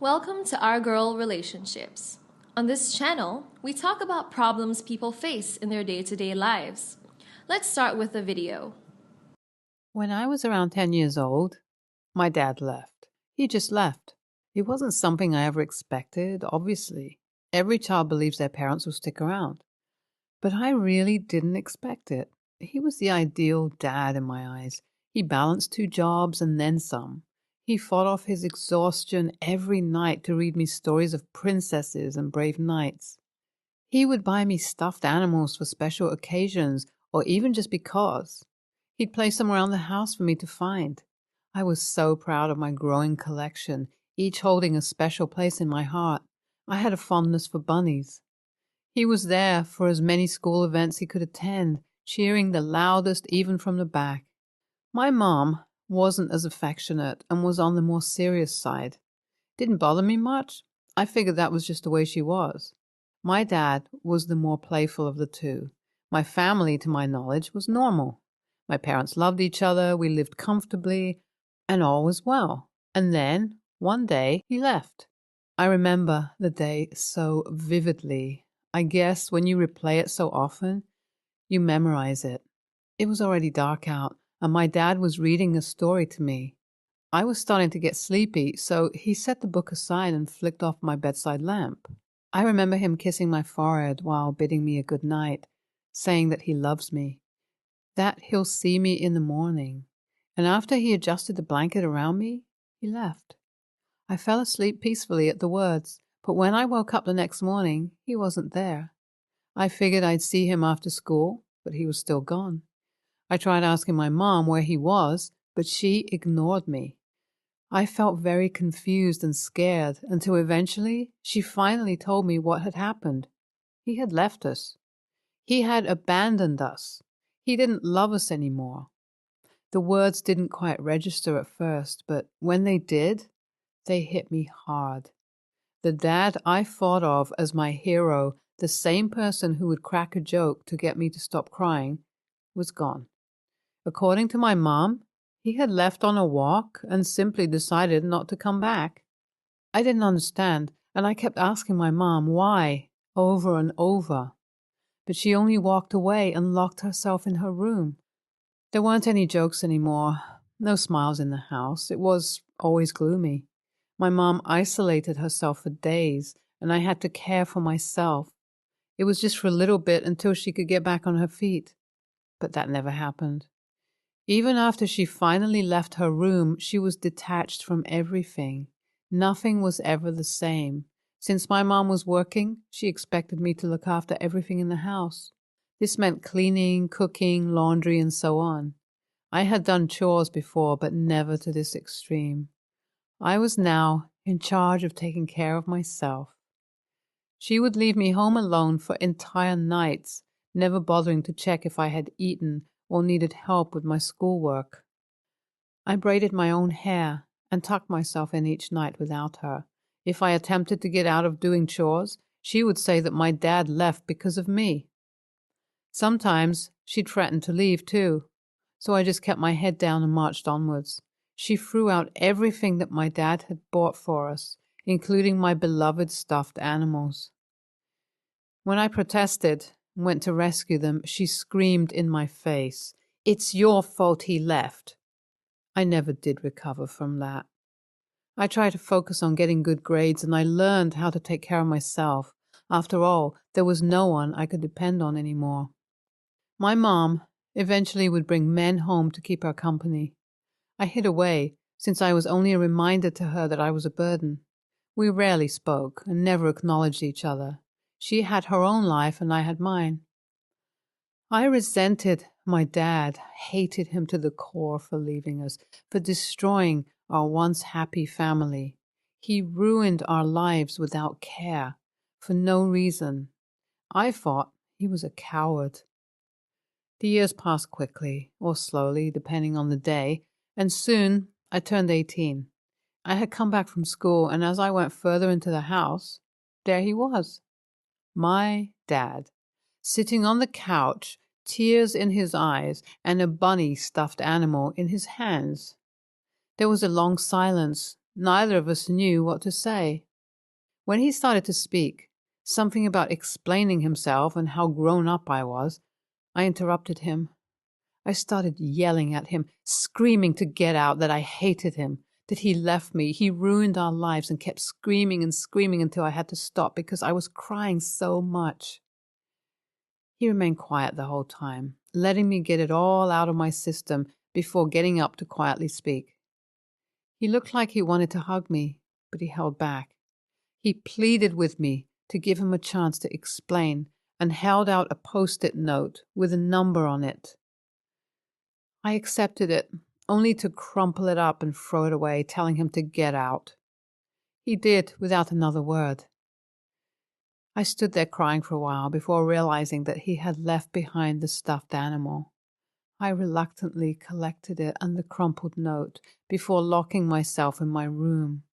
Welcome to Our Girl Relationships. On this channel, we talk about problems people face in their day-to-day lives. Let's start with a video. When I was around 10 years old, my dad left. He just left. It wasn't something I ever expected, obviously. Every child believes their parents will stick around. But I really didn't expect it. He was the ideal dad in my eyes. He balanced 2 jobs and then some. He fought off his exhaustion every night to read me stories of princesses and brave knights. He would buy me stuffed animals for special occasions or even just because. He'd place them around the house for me to find. I was so proud of my growing collection, each holding a special place in my heart. I had a fondness for bunnies. He was there for as many school events he could attend, cheering the loudest even from the back. My mom wasn't as affectionate and was on the more serious side. Didn't bother me much. I figured that was just the way she was. My dad was the more playful of the two. My family, to my knowledge, was normal. My parents loved each other, we lived comfortably, and all was well. And then, one day, he left. I remember the day so vividly. I guess when you replay it so often, you memorize it. It was already dark out, and my dad was reading a story to me. I was starting to get sleepy, so he set the book aside and flicked off my bedside lamp. I remember him kissing my forehead while bidding me a good night, saying that he loves me, that he'll see me in the morning. And after he adjusted the blanket around me, he left. I fell asleep peacefully at the words, but when I woke up the next morning, he wasn't there. I figured I'd see him after school, but he was still gone. I tried asking my mom where he was, but she ignored me. I felt very confused and scared until eventually she finally told me what had happened. He had left us. He had abandoned us. He didn't love us anymore. The words didn't quite register at first, but when they did, they hit me hard. The dad I thought of as my hero, the same person who would crack a joke to get me to stop crying, was gone. According to my mom, he had left on a walk and simply decided not to come back. I didn't understand, and I kept asking my mom why, over and over. But she only walked away and locked herself in her room. There weren't any jokes anymore, no smiles in the house. It was always gloomy. My mom isolated herself for days, and I had to care for myself. It was just for a little bit until she could get back on her feet. But that never happened. Even after she finally left her room, she was detached from everything. Nothing was ever the same. Since my mom was working, she expected me to look after everything in the house. This meant cleaning, cooking, laundry, and so on. I had done chores before, but never to this extreme. I was now in charge of taking care of myself. She would leave me home alone for entire nights, never bothering to check if I had eaten or needed help with my schoolwork. I braided my own hair and tucked myself in each night without her. If I attempted to get out of doing chores, she would say that my dad left because of me. Sometimes she'd threaten to leave too, so I just kept my head down and marched onwards. She threw out everything that my dad had bought for us, including my beloved stuffed animals. When I protested and went to rescue them, she screamed in my face, "It's your fault he left." I never did recover from that. I tried to focus on getting good grades, and I learned how to take care of myself. After all, there was no one I could depend on anymore. My mom eventually would bring men home to keep her company. I hid away, since I was only a reminder to her that I was a burden. We rarely spoke and never acknowledged each other. She had her own life and I had mine. I resented my dad, hated him to the core for leaving us, for destroying our once happy family. He ruined our lives without care, for no reason. I thought he was a coward. The years passed quickly, or slowly, depending on the day, and soon I turned 18. I had come back from school, and as I went further into the house, there he was. My dad, sitting on the couch, tears in his eyes, and a bunny stuffed animal in his hands. There was a long silence. Neither of us knew what to say. When he started to speak, something about explaining himself and how grown up I was, I interrupted him. I started yelling at him, screaming to get out that I hated him, that he left me, he ruined our lives, and kept screaming and screaming until I had to stop because I was crying so much. He remained quiet the whole time, letting me get it all out of my system before getting up to quietly speak. He looked like he wanted to hug me, but he held back. He pleaded with me to give him a chance to explain and held out a post-it note with a number on it. I accepted it, only to crumple it up and throw it away, telling him to get out. He did, without another word. I stood there crying for a while before realizing that he had left behind the stuffed animal. I reluctantly collected it and the crumpled note before locking myself in my room.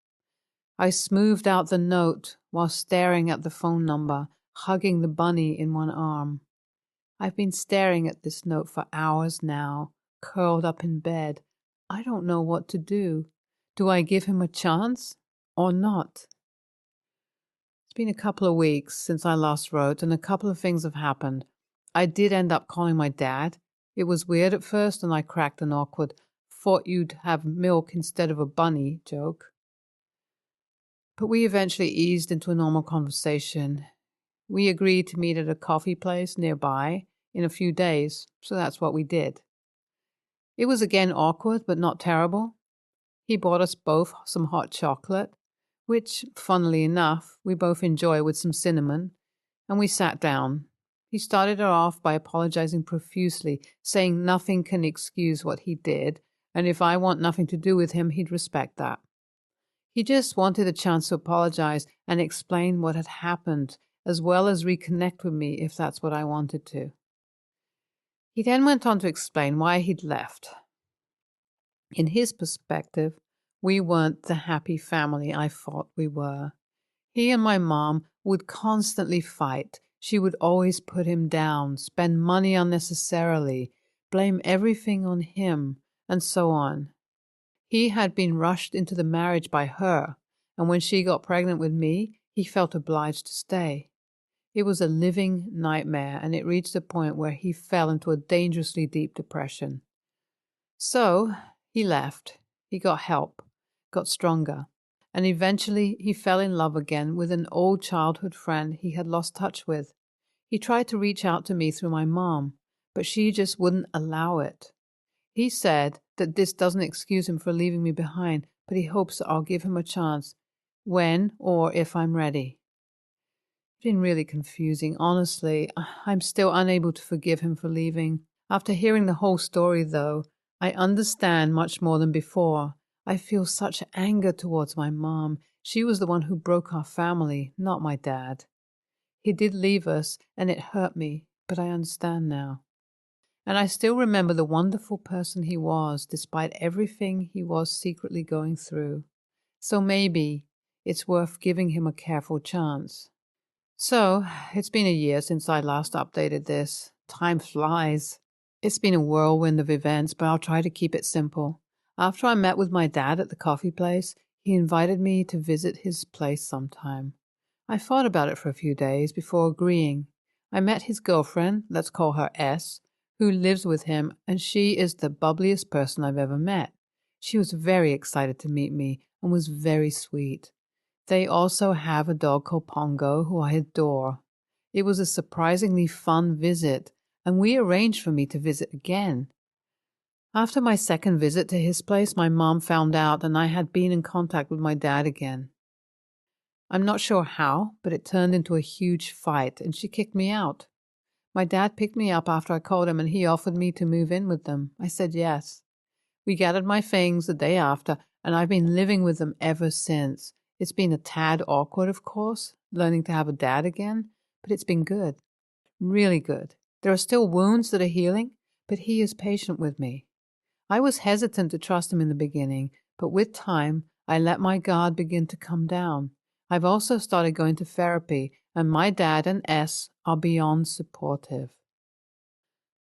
I smoothed out the note while staring at the phone number, hugging the bunny in one arm. I've been staring at this note for hours now, curled up in bed. I don't know what to do. Do I give him a chance or not? It's been a couple of weeks since I last wrote, and a couple of things have happened. I did end up calling my dad. It was weird at first, and I cracked an awkward "thought you'd have milk instead of a bunny" joke. But we eventually eased into a normal conversation. We agreed to meet at a coffee place nearby in a few days, so that's what we did. It was again awkward, but not terrible. He bought us both some hot chocolate, which, funnily enough, we both enjoy with some cinnamon, and we sat down. He started her off by apologizing profusely, saying nothing can excuse what he did, and if I want nothing to do with him, he'd respect that. He just wanted a chance to apologize and explain what had happened, as well as reconnect with me if that's what I wanted to. He then went on to explain why he'd left. In his perspective, we weren't the happy family I thought we were. He and my mom would constantly fight. She would always put him down, spend money unnecessarily, blame everything on him, and so on. He had been rushed into the marriage by her, and when she got pregnant with me, he felt obliged to stay. It was a living nightmare, and it reached a point where he fell into a dangerously deep depression. So he left. He got help, got stronger, and eventually he fell in love again with an old childhood friend he had lost touch with. He tried to reach out to me through my mom, but she just wouldn't allow it. He said that this doesn't excuse him for leaving me behind, but he hopes that I'll give him a chance when or if I'm ready. It's been really confusing, honestly. I'm still unable to forgive him for leaving. After hearing the whole story, though, I understand much more than before. I feel such anger towards my mom. She was the one who broke our family, not my dad. He did leave us, and it hurt me, but I understand now. And I still remember the wonderful person he was, despite everything he was secretly going through. So maybe it's worth giving him a careful chance. So, it's been a year since I last updated this. Time flies. It's been a whirlwind of events, but I'll try to keep it simple. After I met with my dad at the coffee place, he invited me to visit his place sometime. I thought about it for a few days before agreeing. I met his girlfriend, let's call her S, who lives with him, and she is the bubbliest person I've ever met. She was very excited to meet me and was very sweet. They also have a dog called Pongo, who I adore. It was a surprisingly fun visit, and we arranged for me to visit again. After my second visit to his place, my mom found out, and I had been in contact with my dad again. I'm not sure how, but it turned into a huge fight, and she kicked me out. My dad picked me up after I called him, and he offered me to move in with them. I said yes. We gathered my things the day after, and I've been living with them ever since. It's been a tad awkward, of course, learning to have a dad again, but it's been good. Really good. There are still wounds that are healing, but he is patient with me. I was hesitant to trust him in the beginning, but with time, I let my guard begin to come down. I've also started going to therapy, and my dad and S are beyond supportive.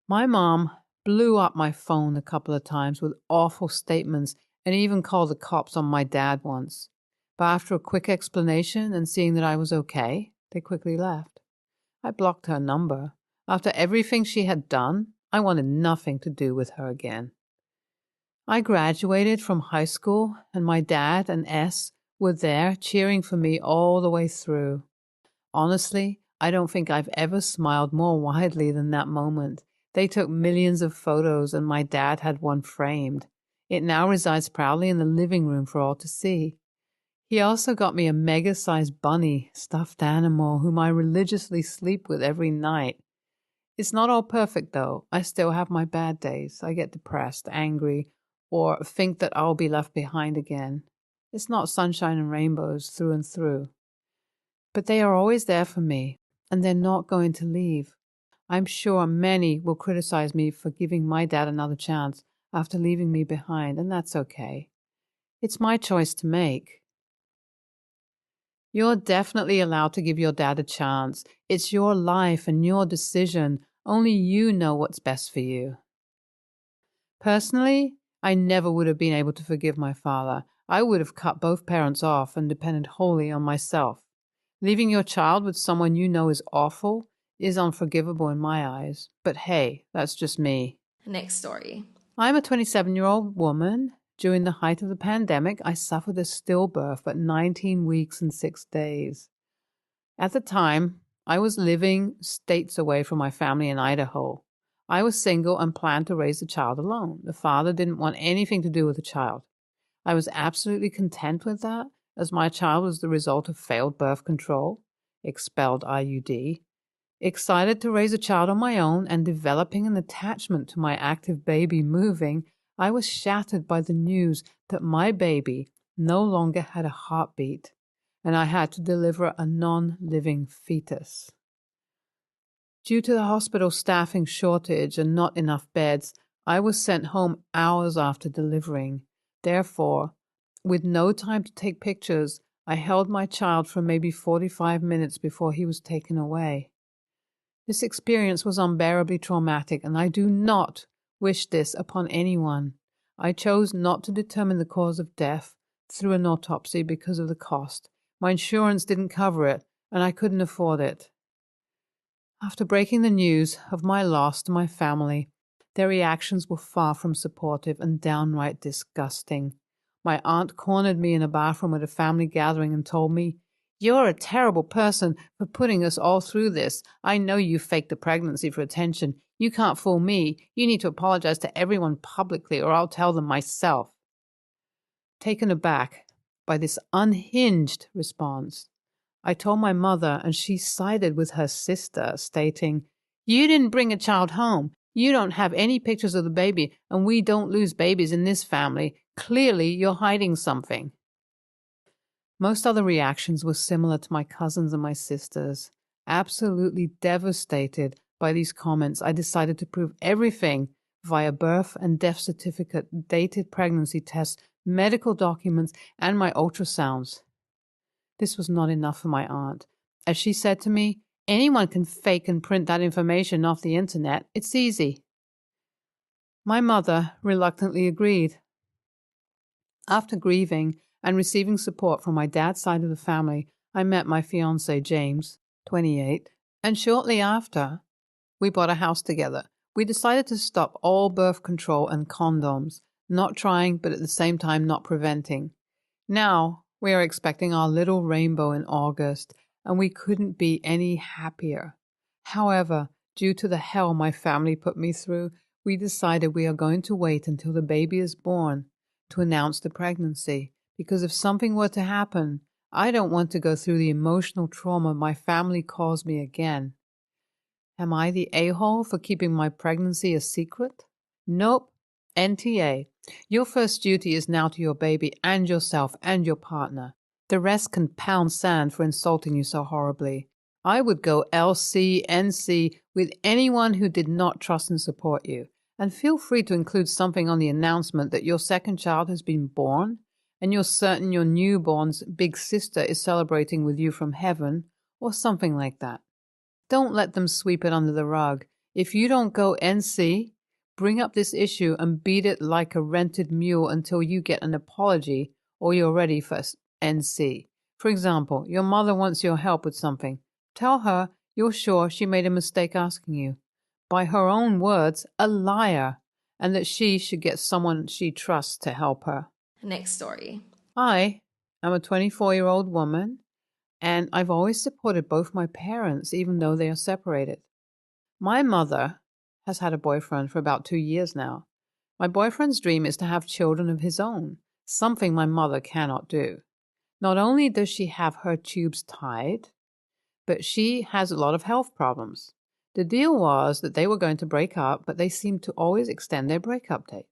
My mom blew up my phone a couple of times with awful statements and even called the cops on my dad once. But after a quick explanation and seeing that I was okay, they quickly left. I blocked her number. After everything she had done, I wanted nothing to do with her again. I graduated from high school, and my dad and S were there cheering for me all the way through. Honestly, I don't think I've ever smiled more widely than that moment. They took millions of photos, and my dad had one framed. It now resides proudly in the living room for all to see. He also got me a mega-sized bunny, stuffed animal, whom I religiously sleep with every night. It's not all perfect, though. I still have my bad days. I get depressed, angry, or think that I'll be left behind again. It's not sunshine and rainbows through and through. But they are always there for me, and they're not going to leave. I'm sure many will criticize me for giving my dad another chance after leaving me behind, and that's okay. It's my choice to make. You're definitely allowed to give your dad a chance. It's your life and your decision. Only you know what's best for you. Personally, I never would have been able to forgive my father. I would have cut both parents off and depended wholly on myself. Leaving your child with someone you know is awful is unforgivable in my eyes. But hey, that's just me. Next story. I'm a 27-year-old woman. During the height of the pandemic, I suffered a stillbirth at 19 weeks and 6 days. At the time, I was living states away from my family in Idaho. I was single and planned to raise the child alone. The father didn't want anything to do with the child. I was absolutely content with that, as my child was the result of failed birth control, expelled IUD, excited to raise a child on my own, and developing an attachment to my active baby moving. I was shattered by the news that my baby no longer had a heartbeat, and I had to deliver a non-living fetus. Due to the hospital staffing shortage and not enough beds, I was sent home hours after delivering. Therefore, with no time to take pictures, I held my child for maybe 45 minutes before he was taken away. This experience was unbearably traumatic, and I do not wish this upon anyone. I chose not to determine the cause of death through an autopsy because of the cost. My insurance didn't cover it, and I couldn't afford it. After breaking the news of my loss to my family, their reactions were far from supportive and downright disgusting. My aunt cornered me in a bathroom at a family gathering and told me, "You're a terrible person for putting us all through this. I know you faked the pregnancy for attention. You can't fool me. You need to apologize to everyone publicly, or I'll tell them myself." Taken aback by this unhinged response, I told my mother, and she sided with her sister, stating, "You didn't bring a child home. You don't have any pictures of the baby, and we don't lose babies in this family. Clearly, you're hiding something." Most other reactions were similar to my cousins and my sisters. Absolutely devastated by these comments, I decided to prove everything via birth and death certificate, dated pregnancy tests, medical documents, and my ultrasounds. This was not enough for my aunt. As she said to me, "Anyone can fake and print that information off the internet. It's easy." My mother reluctantly agreed. After grieving and receiving support from my dad's side of the family, I met my fiancé, James, 28, and shortly after, we bought a house together. We decided to stop all birth control and condoms, not trying, but at the same time not preventing. Now, we are expecting our little rainbow in August, and we couldn't be any happier. However, due to the hell my family put me through, we decided we are going to wait until the baby is born to announce the pregnancy, because if something were to happen, I don't want to go through the emotional trauma my family caused me again. Am I the a-hole for keeping my pregnancy a secret? Nope. NTA. Your first duty is now to your baby and yourself and your partner. The rest can pound sand for insulting you so horribly. I would go LC, NC with anyone who did not trust and support you. And feel free to include something on the announcement that your second child has been born, and you're certain your newborn's big sister is celebrating with you from heaven, or something like that. Don't let them sweep it under the rug. If you don't go NC, bring up this issue and beat it like a rented mule until you get an apology or you're ready for NC. For example, your mother wants your help with something. Tell her you're sure she made a mistake asking you. By her own words, a liar, and that she should get someone she trusts to help her. Next story. I am a 24-year-old woman, and I've always supported both my parents, even though they are separated. My mother has had a boyfriend for about 2 years now. My boyfriend's dream is to have children of his own, something my mother cannot do. Not only does she have her tubes tied, but she has a lot of health problems. The deal was that they were going to break up, but they seemed to always extend their breakup date.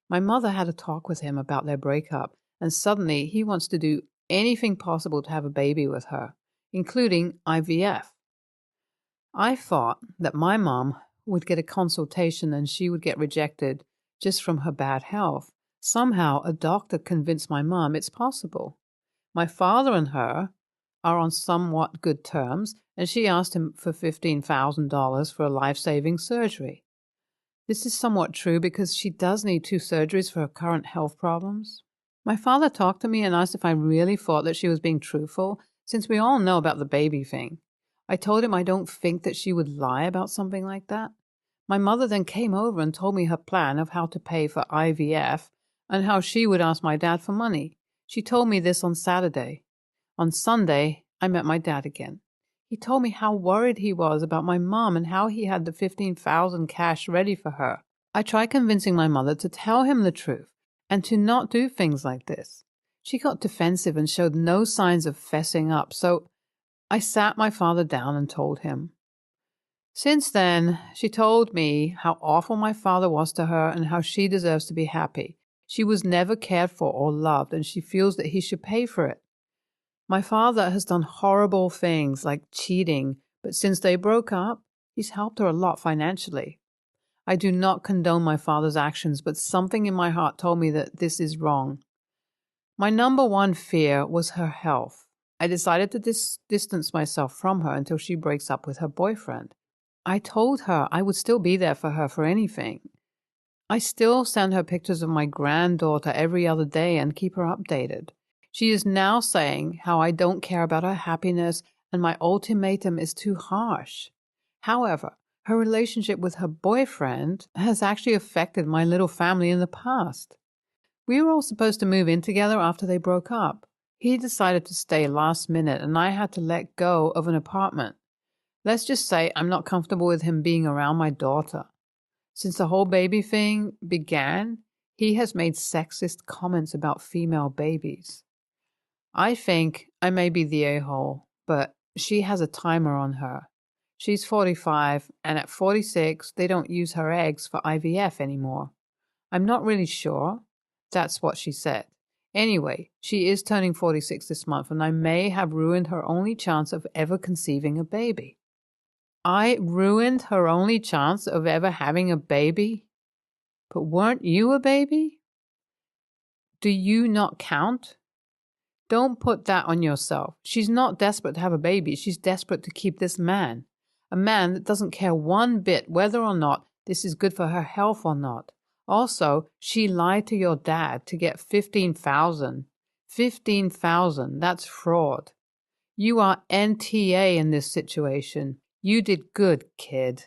My mother had a talk with him about their breakup, and suddenly he wants to do anything possible to have a baby with her, including IVF. I thought that my mom would get a consultation and she would get rejected just from her bad health. Somehow a doctor convinced my mom it's possible. My father and her are on somewhat good terms, and she asked him for $15,000 for a life-saving surgery. This is somewhat true because she does need 2 surgeries for her current health problems. My father talked to me and asked if I really thought that she was being truthful, since we all know about the baby thing. I told him I don't think that she would lie about something like that. My mother then came over and told me her plan of how to pay for IVF and how she would ask my dad for money. She told me this on Saturday. On Sunday, I met my dad again. He told me how worried he was about my mom and how he had the $15,000 cash ready for her. I tried convincing my mother to tell him the truth and to not do things like this. She got defensive and showed no signs of fessing up, so I sat my father down and told him. Since then, she told me how awful my father was to her and how she deserves to be happy. She was never cared for or loved, and she feels that he should pay for it. My father has done horrible things like cheating, but since they broke up, he's helped her a lot financially. I do not condone my father's actions, but something in my heart told me that this is wrong. My number one fear was her health. I decided to distance myself from her until she breaks up with her boyfriend. I told her I would still be there for her for anything. I still send her pictures of my granddaughter every other day and keep her updated. She is now saying how I don't care about her happiness and my ultimatum is too harsh. However, her relationship with her boyfriend has actually affected my little family in the past. We were all supposed to move in together after they broke up. He decided to stay last minute and I had to let go of an apartment. Let's just say I'm not comfortable with him being around my daughter. Since the whole baby thing began, he has made sexist comments about female babies. I think I may be the a-hole, but she has a timer on her. She's 45, and at 46, they don't use her eggs for IVF anymore. I'm not really sure. That's what she said. Anyway, she is turning 46 this month, and I may have ruined her only chance of ever conceiving a baby. I ruined her only chance of ever having a baby? But weren't you a baby? Do you not count? Don't put that on yourself. She's not desperate to have a baby. She's desperate to keep this man. A man that doesn't care one bit whether or not this is good for her health or not. Also, she lied to your dad to get $15,000. $15,000, that's fraud. You are NTA in this situation. You did good, kid.